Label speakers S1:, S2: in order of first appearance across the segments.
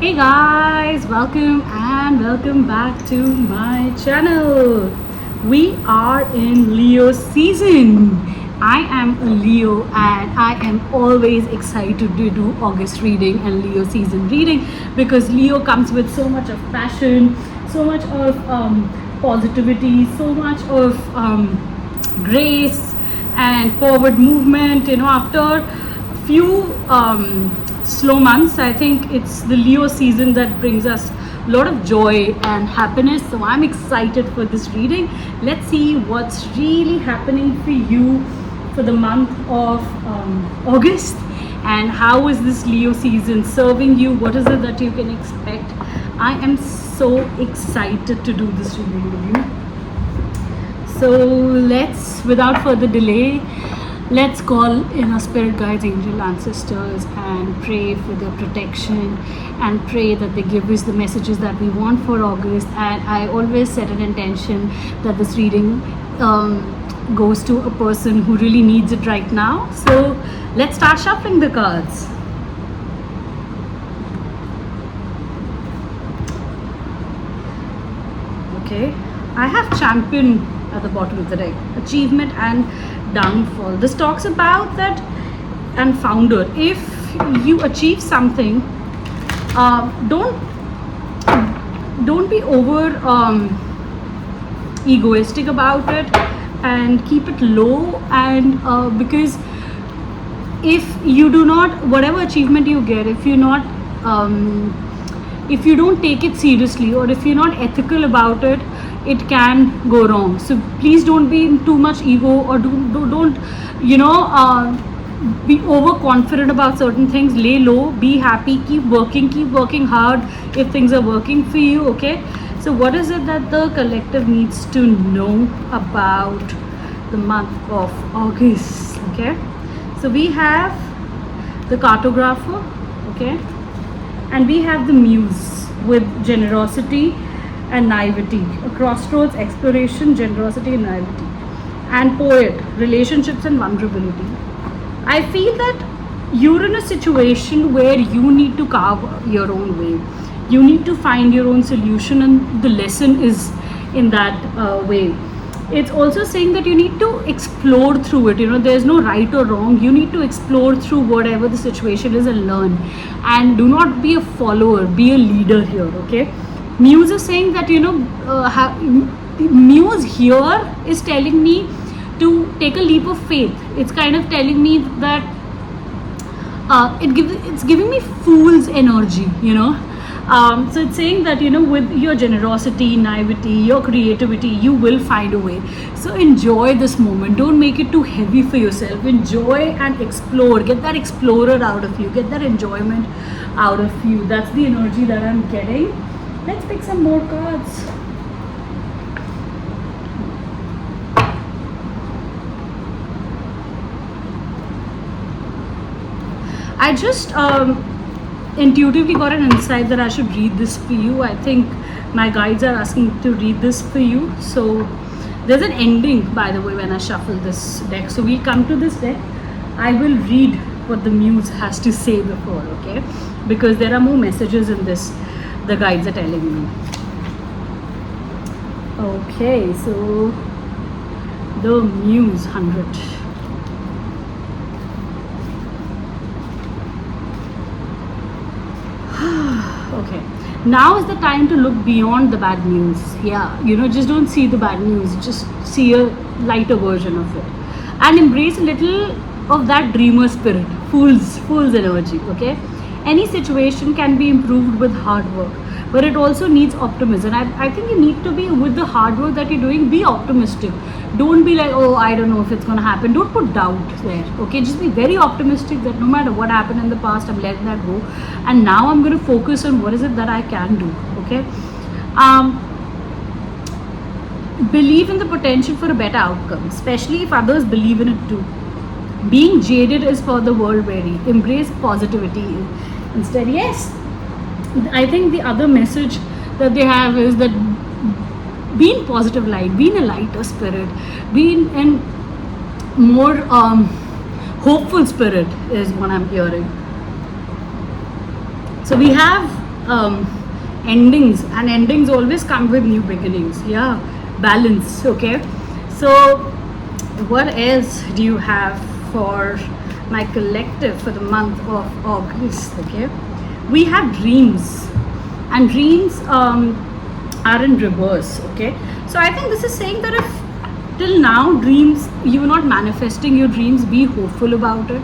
S1: Hey guys, welcome back to my channel. We are in Leo season. I am a Leo and I am always excited to do August reading and Leo season reading because Leo comes with so much of passion, so much of positivity, so much of grace and forward movement. After few slow months, I think it's the Leo season that brings us a lot of joy and happiness. So I'm excited for this reading. Let's see what's really happening for you for the month of August, and how is this Leo season serving you. What is it that you can expect? I am so excited to do this reading with you. So let's, without further delay, let's call in our spirit guides, angel ancestors, and pray for their protection and pray that they give us the messages that we want for August. And I always set an intention that this reading goes to a person who really needs it right now. So let's start shuffling the cards. Okay, I have Champion at the bottom of the deck, achievement and downfall. This talks about that, and founder. If you achieve something, don't be over egoistic about it, and keep it low. And because if you do not, whatever achievement you get, if you don't take it seriously, or if you're not ethical about it, it can go wrong. So please don't be in too much ego, or don't be overconfident about certain things. Lay low, be happy, keep working hard if things are working for you. Okay, so what is it that the collective needs to know about the month of August? Okay, so we have the cartographer, okay, and we have the muse with generosity and naivety. A crossroads, exploration, generosity and naivety. And poet, relationships and vulnerability. I feel that you're in a situation where you need to carve your own way. You need to find your own solution, and the lesson is in that way. It's also saying that you need to explore through it. There's no right or wrong. You need to explore through whatever the situation is and learn. And do not be a follower, be a leader here, okay? Muse is saying that, Muse here is telling me to take a leap of faith. It's kind of telling me that it's giving me fool's energy, so it's saying that, with your generosity, naivety, your creativity, you will find a way. So enjoy this moment. Don't make it too heavy for yourself. Enjoy and explore. Get that explorer out of you. Get that enjoyment out of you. That's the energy that I'm getting. Let's pick some more cards. I just intuitively got an insight that I should read this for you. I think my guides are asking to read this for you. So there's an ending, by the way, when I shuffle this deck. So we come to this deck. I will read what the muse has to say before, okay? Because there are more messages in this, the guides are telling me. Okay, so the muse 100. Okay, now is the time to look beyond the bad news. Yeah, just don't see the bad news, just see a lighter version of it, and embrace a little of that dreamer spirit, fool's energy. Okay, any situation can be improved with hard work, but it also needs optimism. I think you need to be, with the hard work that you're doing, be optimistic. Don't be like, oh, I don't know if it's going to happen. Don't put doubt there. Okay, just be very optimistic that no matter what happened in the past, I'm letting that go, and now I'm going to focus on what is it that I can do. Okay, believe in the potential for a better outcome, especially if others believe in it too. Being jaded is for the world weary. Embrace positivity instead. Yes, I think the other message that they have is that be in positive light, be in a lighter spirit, be in more hopeful spirit is what I'm hearing. So we have um, endings, and endings always come with new beginnings. Yeah, balance. Okay, so what else do you have for my collective for the month of August? Okay, we have dreams, and dreams are in reverse. Okay, so I think this is saying that if till now dreams, you're not manifesting your dreams, be hopeful about it,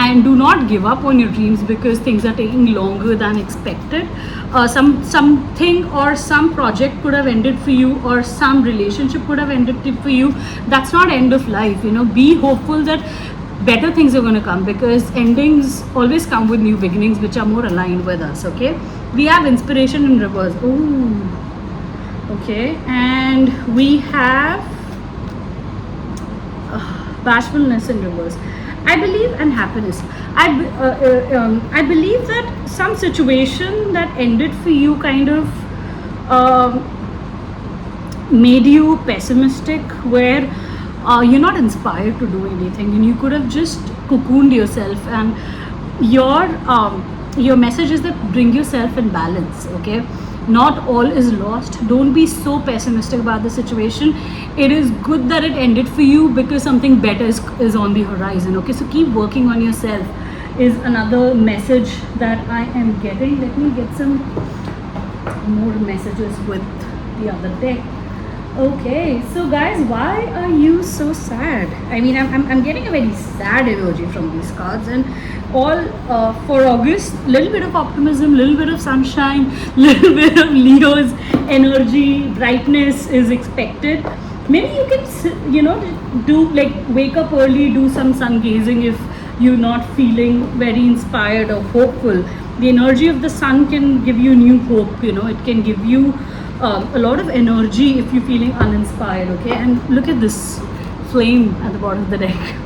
S1: and do not give up on your dreams because things are taking longer than expected. Something or some project could have ended for you, or some relationship could have ended for you. That's not end of life. Be hopeful that better things are going to come, because endings always come with new beginnings which are more aligned with us. Okay, we have inspiration in reverse. Ooh, okay, and we have bashfulness in reverse. I believe, and happiness. I believe that some situation that ended for you kind of made you pessimistic, where you're not inspired to do anything, and you could have just cocooned yourself. And your message is that bring yourself in balance. Okay, not all is lost. Don't be so pessimistic about the situation. It is good that it ended for you, because something better is on the horizon. Okay, so keep working on yourself is another message that I am getting. Let me get some more messages with the other deck. Okay, so guys, why are you so sad? I mean, I'm getting a very sad energy from these cards, and all for August, little bit of optimism, little bit of sunshine, little bit of Leo's energy, brightness is expected. Maybe you can, do like wake up early, do some sun gazing if you're not feeling very inspired or hopeful. The energy of the sun can give you new hope. It can give you a lot of energy if you're feeling uninspired. Okay, and look at this flame at the bottom of the deck.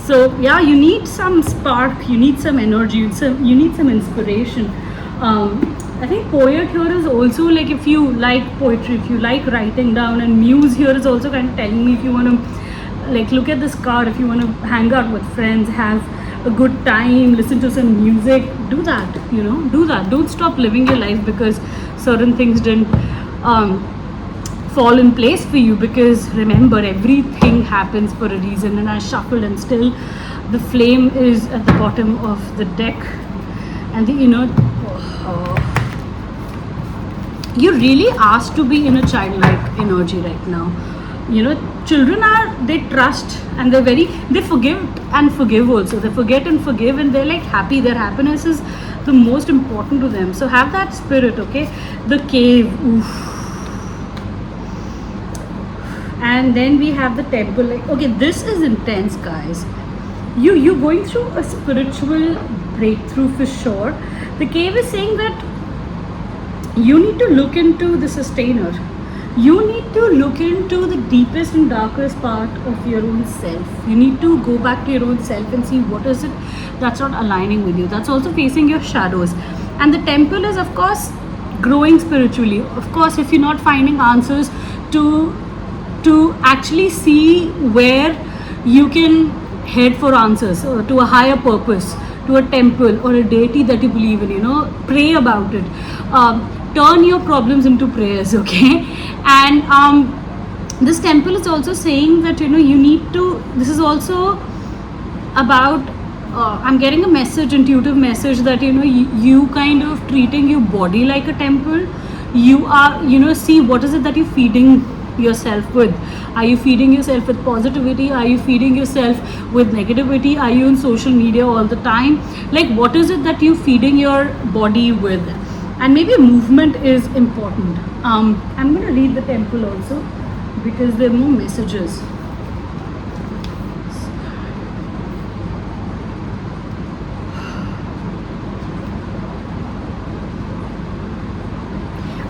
S1: So yeah, you need some spark, you need some energy, you need some inspiration. I think poet here is also like, if you like poetry, if you like writing down, and muse here is also kind of telling me if you want to like look at this card, if you want to hang out with friends, have a good time, listen to some music, do that. Do that. Don't stop living your life because certain things didn't fall in place for you, because remember, everything happens for a reason. And I shuffled, and still the flame is at the bottom of the deck, and the you're really asked to be in a childlike energy right now. Children they trust, and they forgive and forgive also. They forget and forgive, and they're like happy. Their happiness is the most important to them. So have that spirit. Okay, the cave. Oof. And then we have the temple. Like, okay, this is intense, guys. You're going through a spiritual breakthrough for sure. The cave is saying that you need to look into the sustainer. You need to look into the deepest and darkest part of your own self. You need to go back to your own self and see what is it that's not aligning with you. That's also facing your shadows. And the temple is, of course, growing spiritually. Of course, if you're not finding answers, to actually see where you can head for answers, to a higher purpose, to a temple or a deity that you believe in. Pray about it. Turn your problems into prayers. Okay, and this temple is also saying that you need to, this is also about I'm getting a message, intuitive message, that you kind of treating your body like a temple. You are see what is it that you're feeding yourself with. Are you feeding yourself with positivity? Are you feeding yourself with negativity? Are you on social media all the time? Like, what is it that you're feeding your body with? And maybe movement is important. I'm going to read the temple also, because there are more messages.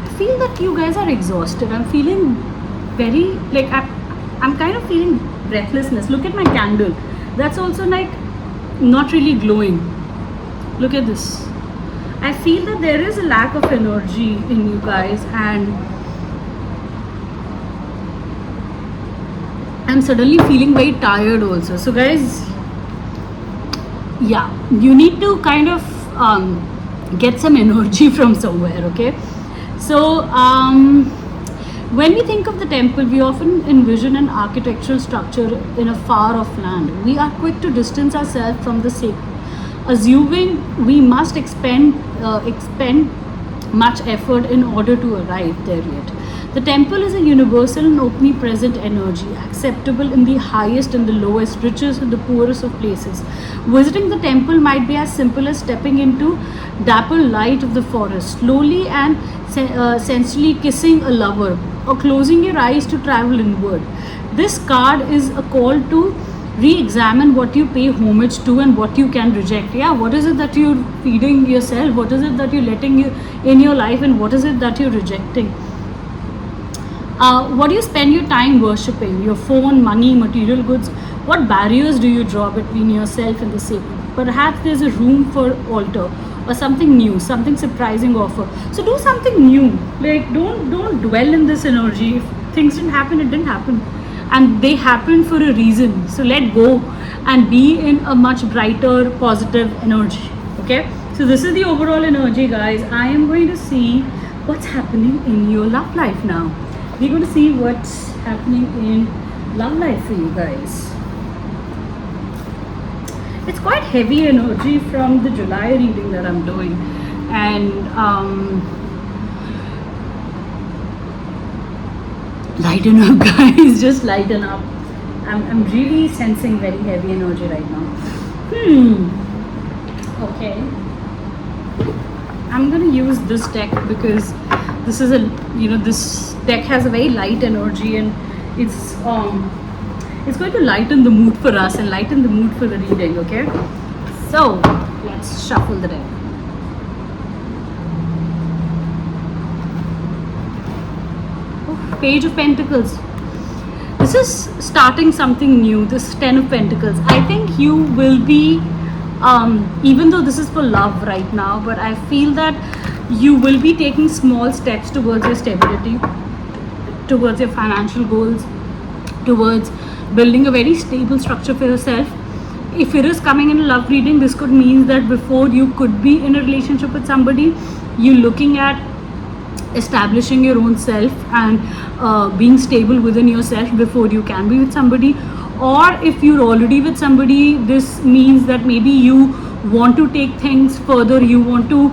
S1: I feel that you guys are exhausted. I'm feeling very like I'm kind of feeling breathlessness. Look at my candle. That's also like not really glowing. Look at this. I feel that there is a lack of energy in you guys, and I'm suddenly feeling very tired also. So guys, yeah, you need to kind of get some energy from somewhere. Okay, so when we think of the temple, we often envision an architectural structure in a far off land. We are quick to distance ourselves from the sacred, assuming we must expend much effort in order to arrive there yet. The temple is a universal and omnipresent energy, acceptable in the highest and the lowest, richest and the poorest of places. Visiting the temple might be as simple as stepping into dapple light of the forest, slowly and sensually kissing a lover, or closing your eyes to travel inward. This card is a call to re-examine what you pay homage to and what you can reject. Yeah, what is it that you're feeding yourself? What is it that you're letting you in your life, and what is it that you're rejecting? What do you spend your time worshipping? Your phone, money, material goods? What barriers do you draw between yourself and the sacred? Perhaps there's a room for altar or something new, something surprising offer. So do something new. Like don't dwell in this energy. If things didn't happen, it didn't happen, and they happened for a reason. So let go and be in a much brighter, positive energy. Okay. So this is the overall energy, guys. I am going to see what's happening in your love life now. We're going to see what's happening in love life for you guys. It's quite heavy energy from the July reading that I'm doing, and lighten up, guys. Just lighten up. I'm really sensing very heavy energy right now. Okay. I'm gonna use this deck because this is this deck has a very light energy, and it's going to lighten the mood for us and lighten the mood for the reading. Okay, so let's shuffle the deck. Page of Pentacles. This is starting something new. This 10 of Pentacles. I think you will be even though this is for love right now, but I feel that you will be taking small steps towards your stability, towards your financial goals, towards building a very stable structure for yourself. If it is coming in a love reading, this could mean that before you could be in a relationship with somebody, you're looking at establishing your own self and being stable within yourself before you can be with somebody. Or if you're already with somebody, this means that maybe you want to take things further, you want to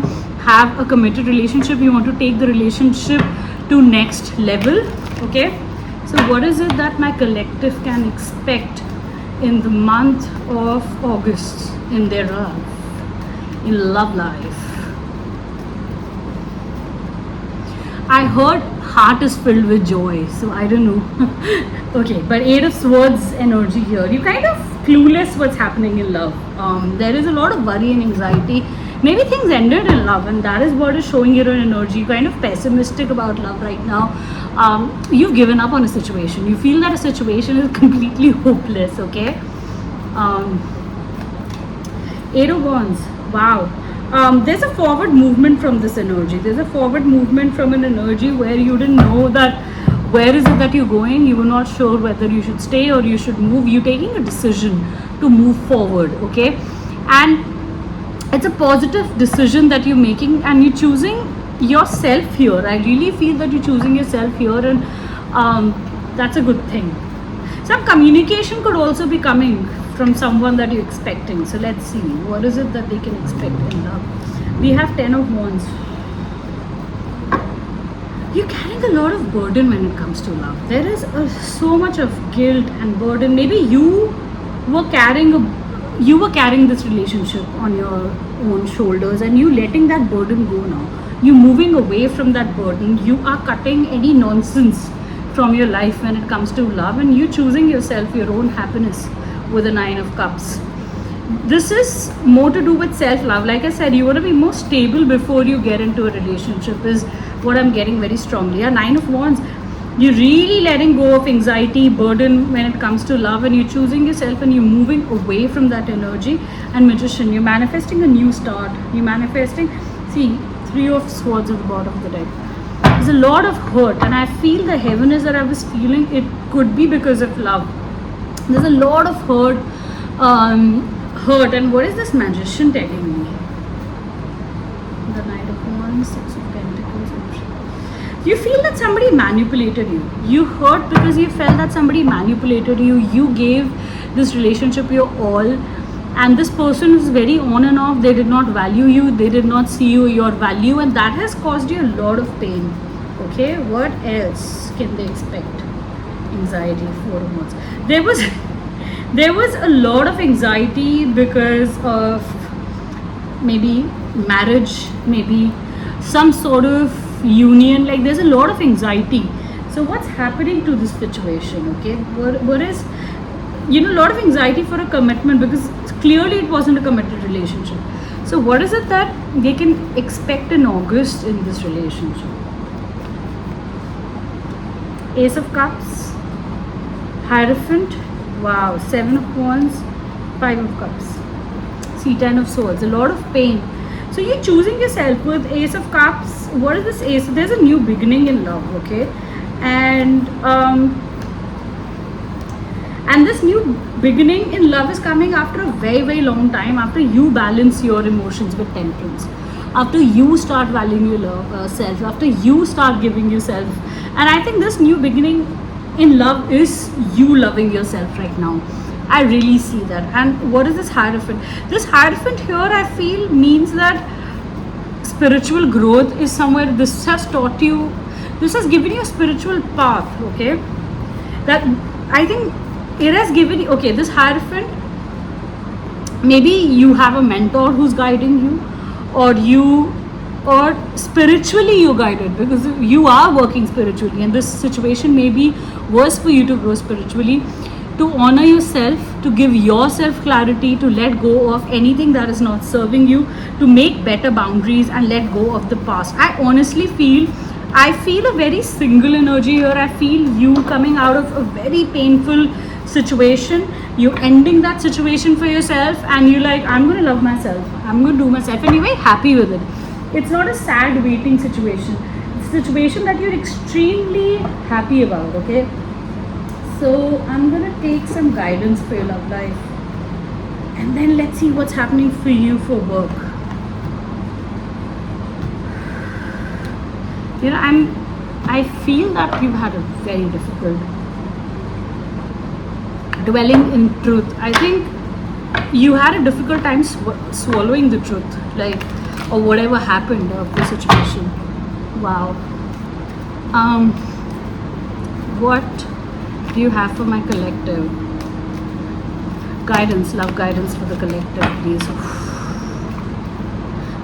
S1: have a committed relationship, you want to take the relationship to next level. Okay, so what is it that my collective can expect in the month of August in their love, in love life? I heard heart is filled with joy, so I don't know. Okay, but 8 of Swords energy here. You're kind of clueless what's happening in love. There is a lot of worry and anxiety. Maybe things ended in love, and that is what is showing your energy. You're kind of pessimistic about love right now. You've given up on a situation. You feel that a situation is completely hopeless. Okay. 8 of Wands. Wow. There's a forward movement from this energy. There's a forward movement from an energy where you didn't know that where is it that you're going. You were not sure whether you should stay or you should move. You're taking a decision to move forward. Okay, and it's a positive decision that you're making, and you're choosing yourself here. I really feel that you're choosing yourself here, and that's a good thing. Some communication could also be coming from someone that you're expecting. So let's see, what is it that they can expect in love? We have 10 of Wands. You're carrying a lot of burden when it comes to love. There is so much of guilt and burden. Maybe you were carrying this relationship on your own shoulders, and you letting that burden go now. You moving away from that burden. You are cutting any nonsense from your life when it comes to love, and you choosing yourself, your own happiness with a 9 of Cups. This is more to do with self-love. Like I said, you want to be more stable before you get into a relationship is what I'm getting very strongly. 9 of Wands, you're really letting go of anxiety, burden when it comes to love, and you're choosing yourself and you're moving away from that energy. And Magician, you're manifesting a new start. You're manifesting, see, 3 of Swords at the bottom of the deck. There's a lot of hurt, and I feel the heaviness that I was feeling, it could be because of love. There's a lot of hurt. And what is this Magician telling me? Wands, Six of Pentacles. You feel that somebody manipulated you. You hurt because you felt that somebody manipulated you. You gave this relationship your all, and this person is very on and off. They did not value you. They did not see your value, and that has caused you a lot of pain. Okay, what else can they expect? Anxiety, Four of Wands. There was a lot of anxiety because of maybe marriage, maybe some sort of union. Like there's a lot of anxiety. So what's happening to this situation? Okay, what is, a lot of anxiety for a commitment, because clearly it wasn't a committed relationship. So what is it that they can expect in August in this relationship? Ace of Cups, Hierophant, wow, Seven of Wands, Five of Cups, see, Ten of Swords, a lot of pain. So you're choosing yourself with Ace of Cups. What is this Ace? There's a new beginning in love, okay? And this new beginning in love is coming after a very, very long time, after you balance your emotions with Temperance, after you start valuing yourself, after you start giving yourself. And I think this new beginning in love is you loving yourself right now. I really see that. And what is this Hierophant? This Hierophant here, I feel, means that spiritual growth is somewhere. This has taught you, this has given you a spiritual path, okay? That I think it has given you, okay, this Hierophant, maybe you have a mentor who's guiding you, or spiritually you're guided, because you are working spiritually, and this situation maybe was for you to grow spiritually, to honor yourself, to give yourself clarity, to let go of anything that is not serving you, to make better boundaries and let go of the past. I honestly feel a very single energy here. I feel you coming out of a very painful situation, you ending that situation for yourself, and you're like, I'm going to love myself, I'm going to do myself, and you're very happy with it. It's not a sad waiting situation. It's a situation that you're extremely happy about, okay? So I'm going to take some guidance for your love life, and then let's see what's happening for you for work. I feel that you've had a very difficult dwelling in truth. I think you had a difficult time swallowing the truth, like, or whatever happened of the situation. Wow. What do you have for my collective? Guidance, love guidance for the collective, please.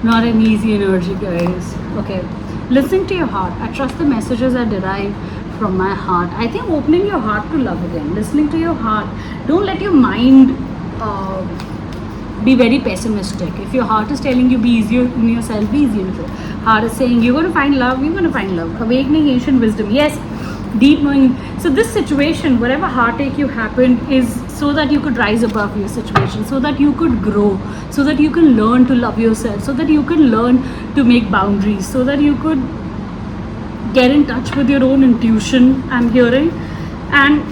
S1: Not an easy energy, guys. Okay, listening to your heart. I trust the messages I derive from my heart. I think opening your heart to love again, listening to your heart. Don't let your mind be very pessimistic. If your heart is telling you be easier in yourself, be easy in yourself. Heart is saying you're going to find love, you're going to find love. Awakening ancient wisdom. Yes, deep knowing. So this situation, whatever heartache you happened, is so that you could rise above your situation, so that you could grow, so that you can learn to love yourself, so that you can learn to make boundaries, so that you could get in touch with your own intuition, I'm hearing, and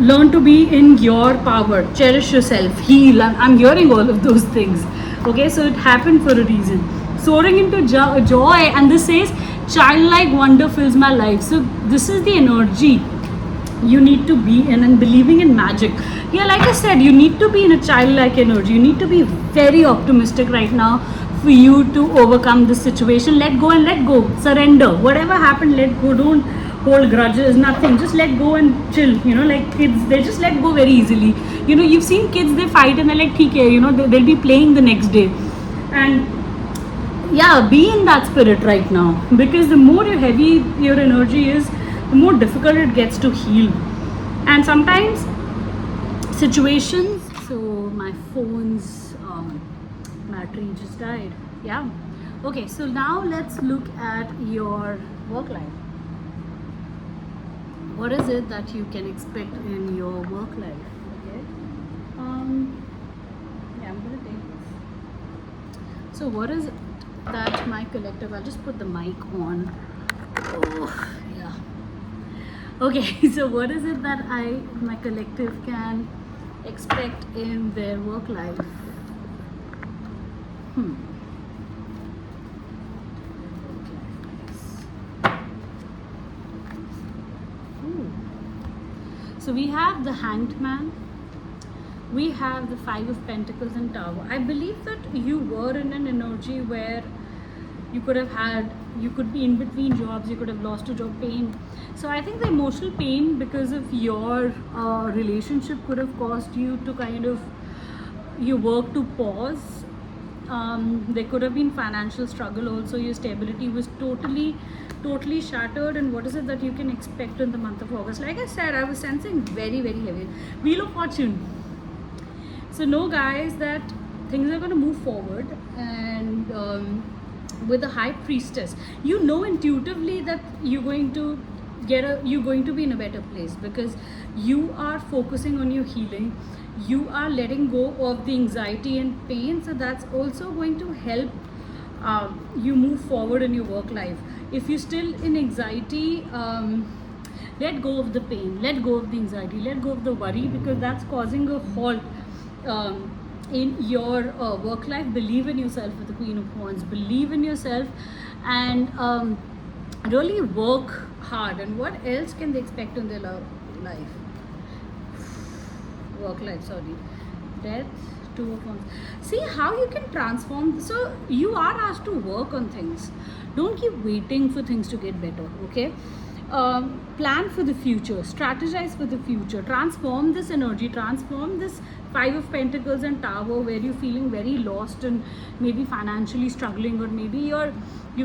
S1: learn to be in your power, cherish yourself, heal. I'm hearing all of those things. Okay, so it happened for a reason. Soaring into joy, and this says childlike wonder fills my life. So this is the energy you need to be in, and believing in magic. Yeah, like I said, you need to be in a childlike energy. You need to be very optimistic right now for you to overcome this situation. Let go and let go. Surrender. Whatever happened, let go. Don't hold grudges, nothing. Just let go and chill. Like kids, they just let go very easily. You've seen kids, they fight and they're like, okay, they'll be playing the next day. And yeah, be in that spirit right now, because the more heavy your energy is, the more difficult it gets to heal. And sometimes situations, so my phone's battery just died. Yeah. Okay, so now let's look at your work life. What is it that you can expect in your work life? Okay. Yeah, I'm gonna take this. So what is it that my collective, I'll just put the mic on. Oh, yeah. Okay, so what is it that my collective can expect in their work life? So we have the Hanged Man, we have the Five of Pentacles and Tower. I believe that you were in an energy where you could be in between jobs, you could have lost a job, pain. So I think the emotional pain because of your relationship could have caused you to kind of your work to pause. There could have been financial struggle also. Your stability was totally shattered. And what is it that you can expect in the month of August? Like I said, I was sensing very heavy Wheel of Fortune. So know, guys, that things are going to move forward. And with the High Priestess, you know intuitively that you're going to be in a better place, because you are focusing on your healing. You are letting go of the anxiety and pain, so that's also going to help you move forward in your work life. If you're still in anxiety, let go of the pain, let go of the anxiety, let go of the worry, because that's causing a halt in your work life. Believe in yourself with the Queen of Wands. Believe in yourself and really work hard. And what else can they expect in their life? Work life, sorry. Death, Two of Wands. See how you can transform. So you are asked to work on things. Don't keep waiting for things to get better, okay? Plan for the future, strategize for the future, transform this energy, transform this Five of Pentacles and Tower where you're feeling very lost and maybe financially struggling, or maybe you're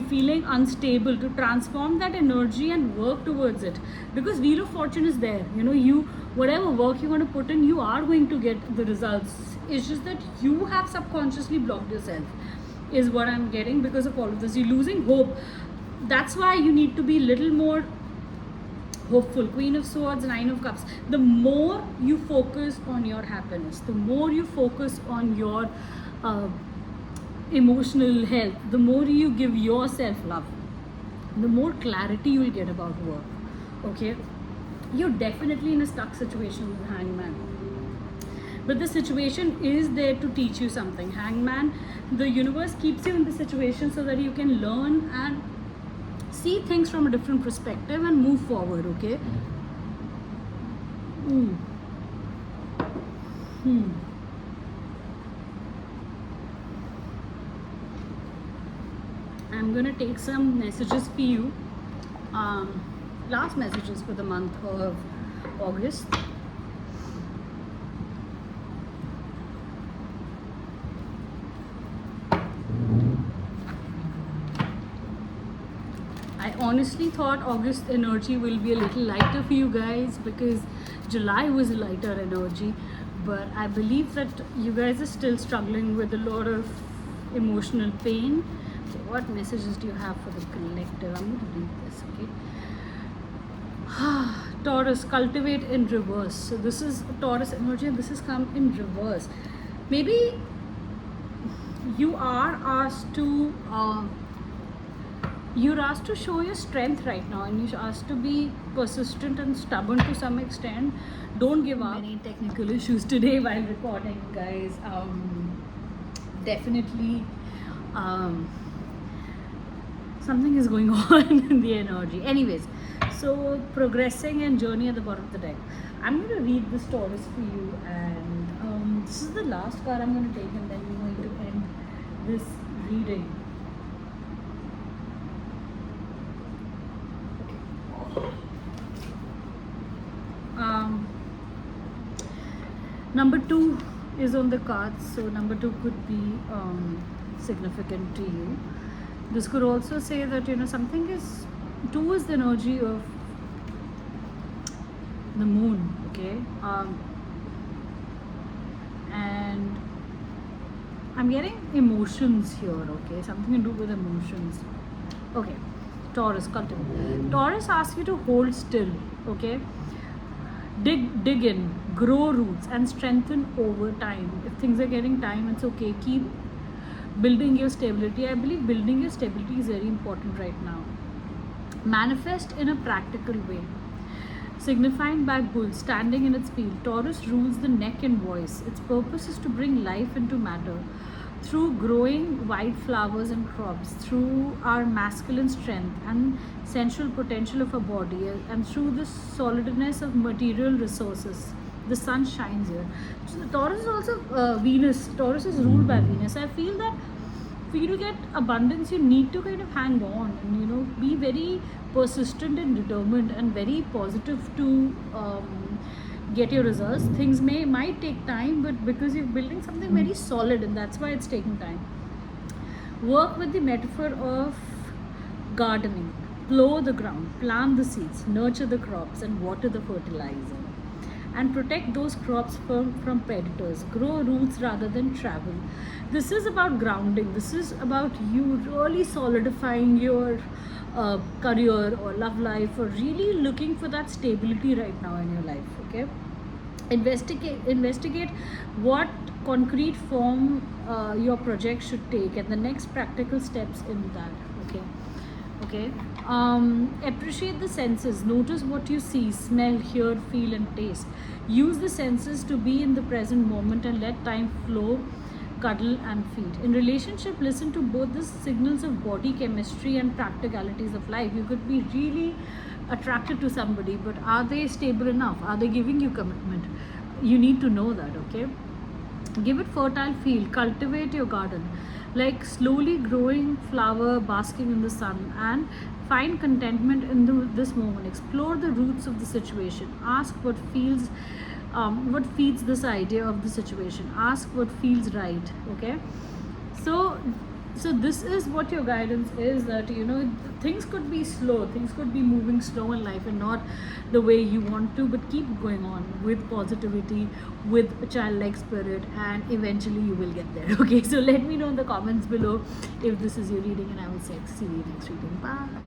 S1: feeling unstable. To transform that energy and work towards it, because Wheel of Fortune is there. You whatever work you want to put in, you are going to get the results. It's just that you have subconsciously blocked yourself, is what I'm getting. Because of all of this, you're losing hope. That's why you need to be little more hopeful. Queen of Swords, Nine of Cups. The more you focus on your happiness, the more you focus on your emotional health, the more you give yourself love, the more clarity you will get about work. Okay, you're definitely in a stuck situation with Hangman, but the situation is there to teach you something. Hangman, the universe keeps you in the situation so that you can learn and see things from a different perspective and move forward. Okay. I'm gonna take some messages for you. Last messages for the month of August. I honestly thought August energy will be a little lighter for you guys, because July was a lighter energy, but I believe that you guys are still struggling with a lot of emotional pain. So what messages do you have for the collective? I'm going to read this, okay? Taurus, cultivate in reverse. So this is Taurus energy and this has come in reverse. Maybe you are asked to you're asked to show your strength right now, and you're asked to be persistent and stubborn to some extent. Don't give up. Many technical issues today while recording, guys. Definitely something is going on in the energy. Anyways, so progressing and journey at the bottom of the deck. I'm going to read this Taurus for you, and this is the last card I'm going to take, and then we're going to end this reading. Number 2 is on the cards, so number 2 could be significant to you. This could also say that something is 2 is the energy of the moon, okay, and I'm getting emotions here, okay, something to do with emotions. Okay, Taurus, cultivate. Taurus asks you to hold still, okay. Dig in, grow roots, and strengthen over time. If things are getting time, it's okay. Keep building your stability. I believe building your stability is very important right now. Manifest in a practical way. Signifying by bull standing in its field. Taurus rules the neck and voice. Its purpose is to bring life into matter through growing white flowers and crops, through our masculine strength and sensual potential of our body, and through the solidness of material resources. The sun shines here. So the Taurus is also Venus. Taurus is ruled by Venus. I feel that for you to get abundance, you need to kind of hang on and be very persistent and determined and very positive to get your results. Things might take time, but because you're building something very solid, and that's why it's taking time. Work with the metaphor of gardening. Plow the ground, plant the seeds, nurture the crops, and water the fertilizer. And protect those crops from predators. Grow roots rather than travel. This is about grounding. This is about you really solidifying your career or love life, or really looking for that stability right now in your life. Okay, investigate what concrete form your project should take, and the next practical steps in that. Okay. Appreciate the senses. Notice what you see, smell, hear, feel, and taste. Use the senses to be in the present moment and let time flow, cuddle, and feed. In relationship, listen to both the signals of body chemistry and practicalities of life. You could be really attracted to somebody, but are they stable enough? Are they giving you commitment? You need to know that. Okay, give it fertile field. Cultivate your garden, like slowly growing flower basking in the sun, and find contentment in this moment. Explore the roots of the situation. Ask what feeds this idea of the situation. Ask what feels right. Okay, so this is what your guidance is, that things could be slow, things could be moving slow in life and not the way you want to, but keep going on with positivity, with a childlike spirit, and eventually you will get there. Okay, so let me know in the comments below if this is your reading, and I will see you next reading. Bye.